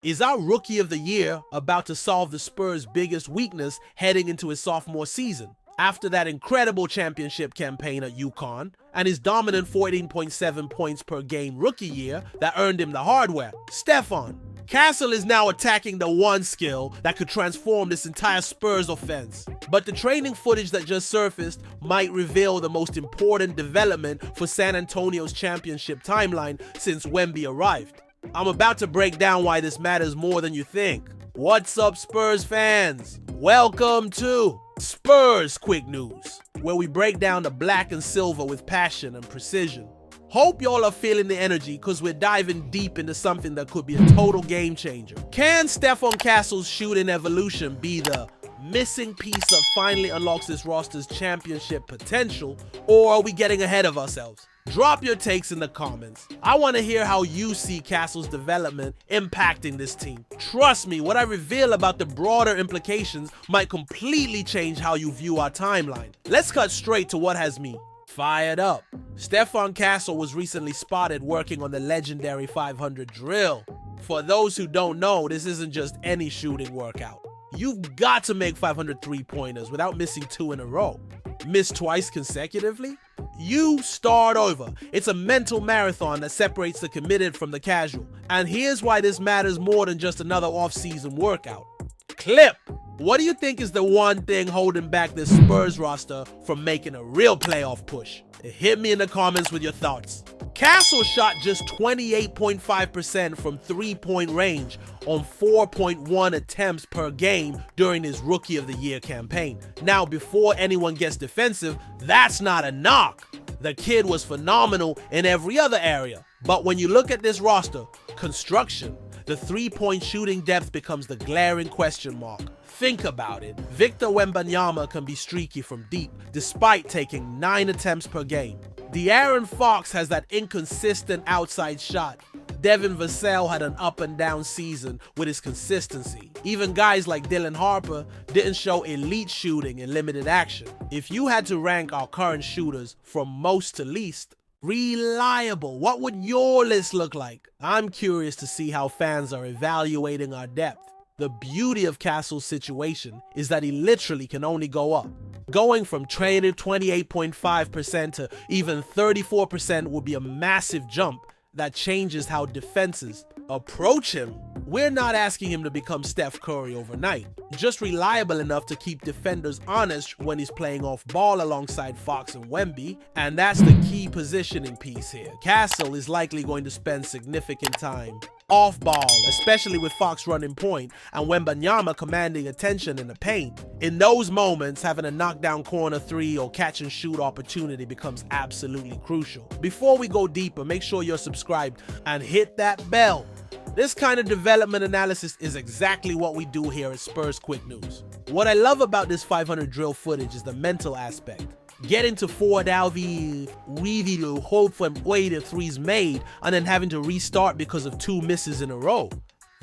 Is our Rookie of the Year about to solve the Spurs' biggest weakness heading into his sophomore season? After that incredible championship campaign at UConn and his dominant 14.7 points per game rookie year that earned him the hardware, Stephon Castle is now attacking the one skill that could transform this entire Spurs offense. But the training footage that just surfaced might reveal the most important development for San Antonio's championship timeline since Wemby arrived. I'm about to break down why this matters more than you think. What's up, Spurs fans? Welcome to Spurs Quick News, where we break down the black and silver with passion and precision. Hope y'all are feeling the energy because we're diving deep into something that could be a total game changer. Can Stephon Castle's shooting evolution be the missing piece that finally unlocks this roster's championship potential, or are we getting ahead of ourselves? Drop your takes in the comments. I want to hear how you see Castle's development impacting this team. Trust me, what I reveal about the broader implications might completely change how you view our timeline. Let's cut straight to what has me fired up. Stephon Castle was recently spotted working on the legendary 500 drill. For those who don't know, this isn't just any shooting workout. You've got to make 500 three-pointers without missing 2 in a row. Miss twice consecutively? You start over. It's a mental marathon that separates the committed from the casual. And here's why this matters more than just another off-season workout. Clip! What do you think is the one thing holding back this Spurs roster from making a real playoff push? Hit me in the comments with your thoughts. Castle shot just 28.5% from three-point range on 4.1 attempts per game during his Rookie of the Year campaign. Now, before anyone gets defensive, that's not a knock. The kid was phenomenal in every other area. But when you look at this roster construction, the three-point shooting depth becomes the glaring question mark. Think about it. Victor Wembanyama can be streaky from deep, despite taking 9 attempts per game. De'Aaron Fox has that inconsistent outside shot. Devin Vassell had an up and down season with his consistency. Even guys like Dylan Harper didn't show elite shooting in limited action. If you had to rank our current shooters from most to least, reliable, what would your list look like? I'm curious to see how fans are evaluating our depth. The beauty of Castle's situation is that he literally can only go up. Going from traded 28.5% to even 34% would be a massive jump that changes how defenses approach him. We're not asking him to become Steph Curry overnight, just reliable enough to keep defenders honest when he's playing off ball alongside Fox and Wemby, and that's the key positioning piece here. Castle is likely going to spend significant time off ball, especially with Fox running point and Wembanyama commanding attention in the paint. In those moments, having a knockdown corner three or catch and shoot opportunity becomes absolutely crucial. Before we go deeper, make sure you're subscribed and hit that bell. This kind of development analysis is exactly what we do here at Spurs Quick News. What I love about this 500 drill footage is the mental aspect. Getting to forward out the really hope for weighted threes made and then having to restart because of 2 misses in a row.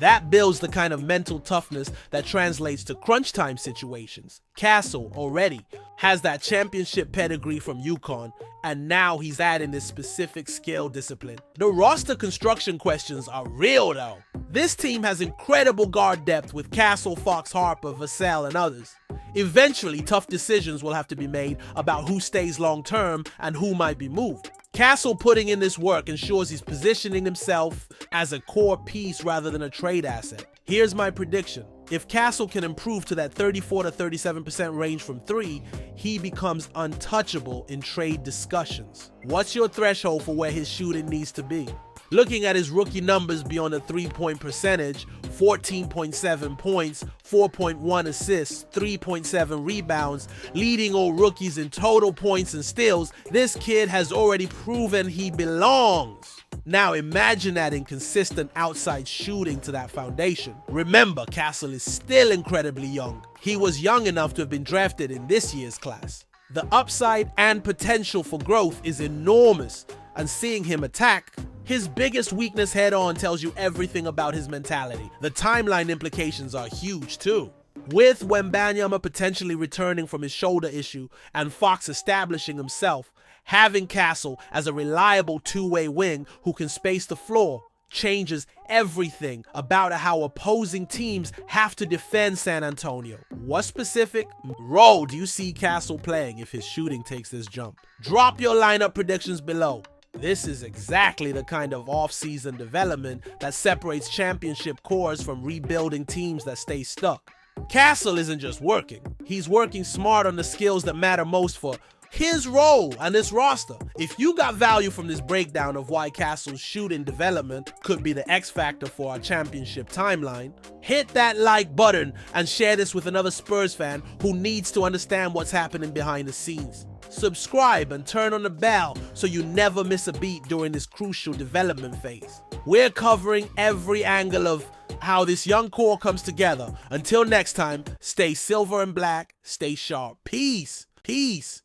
That builds the kind of mental toughness that translates to crunch time situations. Castle already has that championship pedigree from UConn, and now he's adding this specific skill discipline. The roster construction questions are real though. This team has incredible guard depth with Castle, Fox, Harper, Vassell, and others. Eventually, tough decisions will have to be made about who stays long term and who might be moved. Castle putting in this work ensures he's positioning himself as a core piece rather than a trade asset. Here's my prediction. If Castle can improve to that 34 to 37% range from 3, he becomes untouchable in trade discussions. What's your threshold for where his shooting needs to be? Looking at his rookie numbers beyond the three-point percentage, 14.7 points, 4.1 assists, 3.7 rebounds, leading all rookies in total points and steals, this kid has already proven he belongs. Now imagine adding consistent outside shooting to that foundation. Remember, Castle is still incredibly young. He was young enough to have been drafted in this year's class. The upside and potential for growth is enormous, and seeing him attack his biggest weakness head-on tells you everything about his mentality. The timeline implications are huge too. With Wembanyama potentially returning from his shoulder issue and Fox establishing himself, having Castle as a reliable two-way wing who can space the floor changes everything about how opposing teams have to defend San Antonio. What specific role do you see Castle playing if his shooting takes this jump? Drop your lineup predictions below. This is exactly the kind of off-season development that separates championship cores from rebuilding teams that stay stuck. Castle isn't just working, he's working smart on the skills that matter most for his role on this roster. If you got value from this breakdown of why Castle's shooting development could be the X factor for our championship timeline, hit that like button and share this with another Spurs fan who needs to understand what's happening behind the scenes. Subscribe and turn on the bell so you never miss a beat during this crucial development phase. We're covering every angle of how this young core comes together. Until next time, stay silver and black, stay sharp. Peace. Peace.